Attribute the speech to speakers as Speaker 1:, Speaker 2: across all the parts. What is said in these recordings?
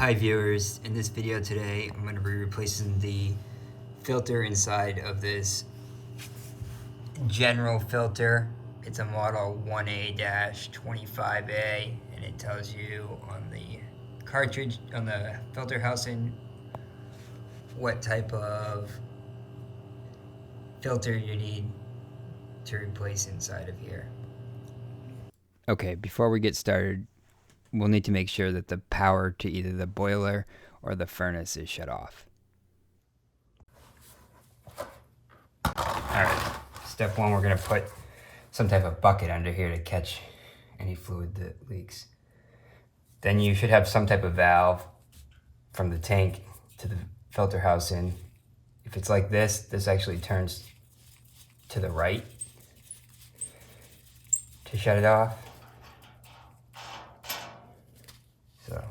Speaker 1: Hi viewers, in this video today I'm going to be replacing the filter inside of this General filter. It's a model 1A-25A and it tells you on the cartridge, on the filter housing, what type of filter you need to replace inside of here. Okay, before we get started, we'll need to make sure that the power to either the boiler or the furnace is shut off. Alright, step one, we're going to put some type of bucket under here to catch any fluid that leaks. Then you should have some type of valve from the tank to the filter housing. If it's like this actually turns to the right to shut it off. So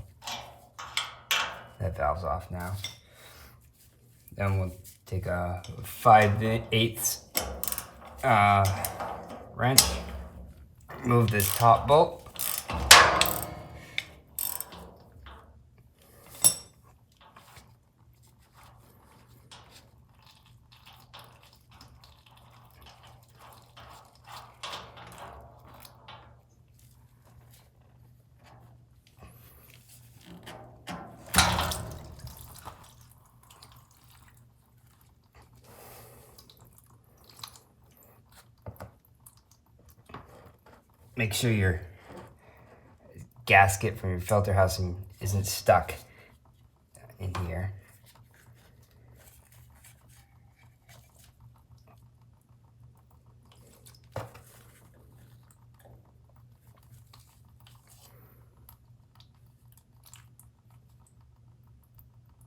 Speaker 1: that valve's off now. Then we'll take a 5/8 wrench, remove this top bolt. Make sure your gasket from your filter housing isn't stuck in here.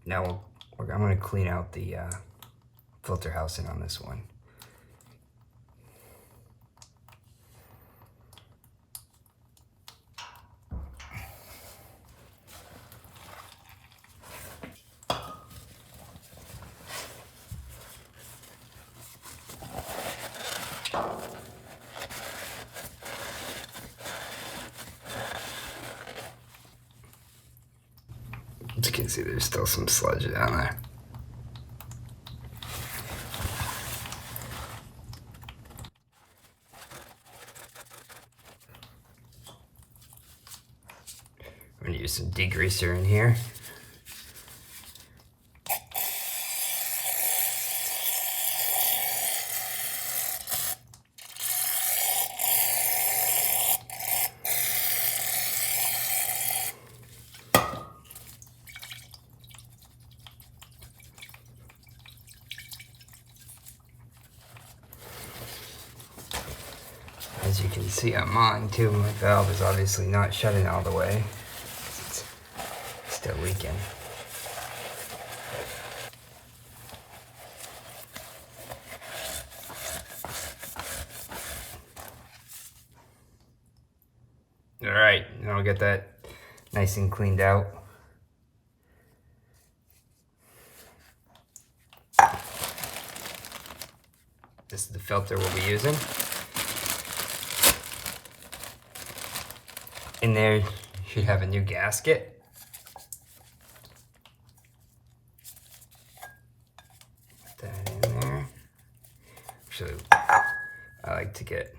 Speaker 1: Now I'm going to clean out the filter housing on this one. As you can see, there's still some sludge down there. I'm going to use some degreaser in here. As you can see on mine too, my valve is obviously not shutting all the way. It's still leaking. Alright, now I'll get that nice and cleaned out. This is the filter we'll be using. In there, you should have a new gasket. Put that in there. Actually, I like to get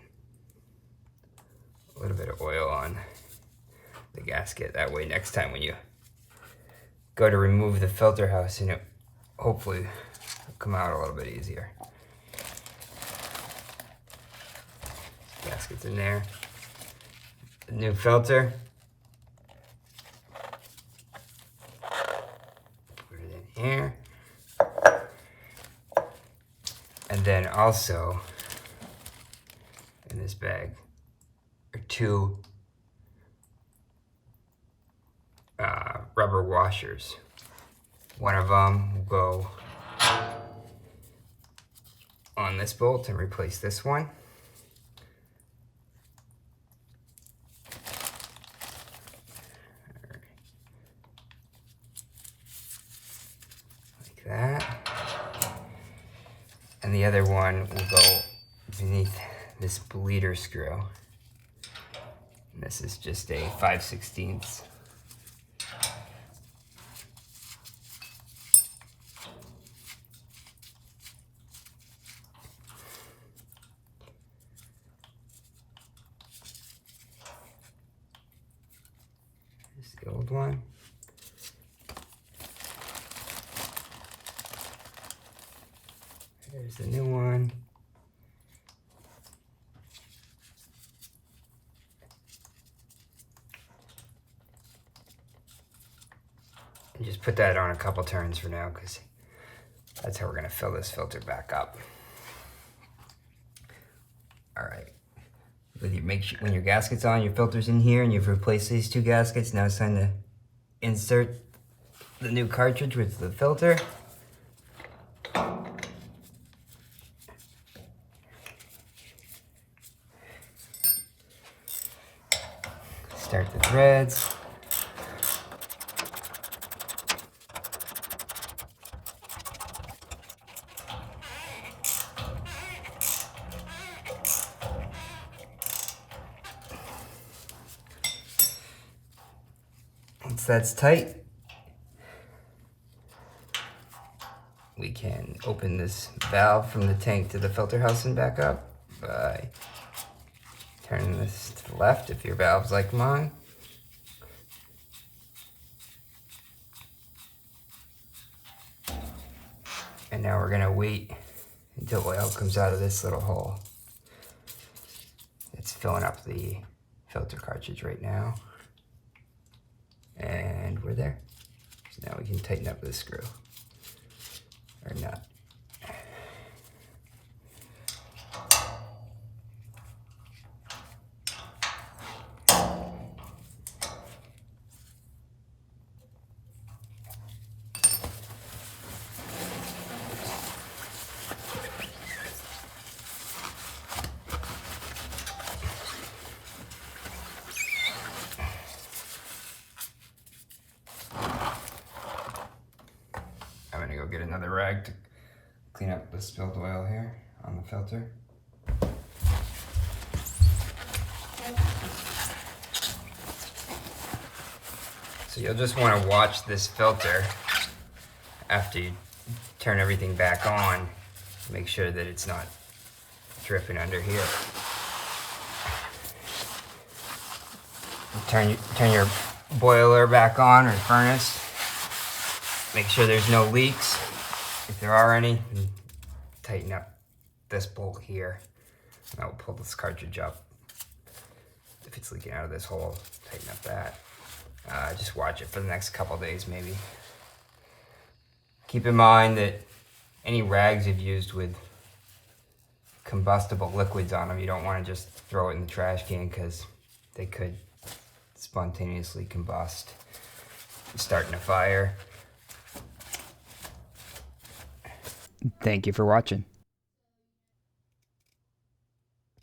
Speaker 1: a little bit of oil on the gasket. That way, next time when you go to remove the filter housing, it hopefully will come out a little bit easier. Gasket's in there. The new filter. Put it in here. And then also in this bag are two rubber washers. One of them will go on this bolt and replace this one. That, and the other one will go beneath this bleeder screw. And this is just a 5/16 the old one. There's the new one. And just put that on a couple turns for now, because that's how we're going to fill this filter back up. All right. Make sure when your gasket's on, your filter's in here, and you've replaced these two gaskets. Now it's time to insert the new cartridge with the filter. Start the threads. Once that's tight, we can open this valve from the tank to the filter housing back up by turning this to the left if your valve's like mine. And now we're gonna wait until oil comes out of this little hole. It's filling up the filter cartridge right now. And we're there. So now we can tighten up this screw, or nut. I'm gonna go get another rag to clean up the spilled oil here on the filter. So you'll just want to watch this filter after you turn everything back on. Make sure that it's not dripping under here. Turn your boiler back on, or furnace. Make sure there's no leaks. If there are any, tighten up this bolt here. That will pull this cartridge up. If it's leaking out of this hole, tighten up that. Just watch it for the next couple days maybe. Keep in mind that any rags you've used with combustible liquids on them, you don't want to just throw it in the trash can, because they could spontaneously combust, starting a fire. Thank you for watching.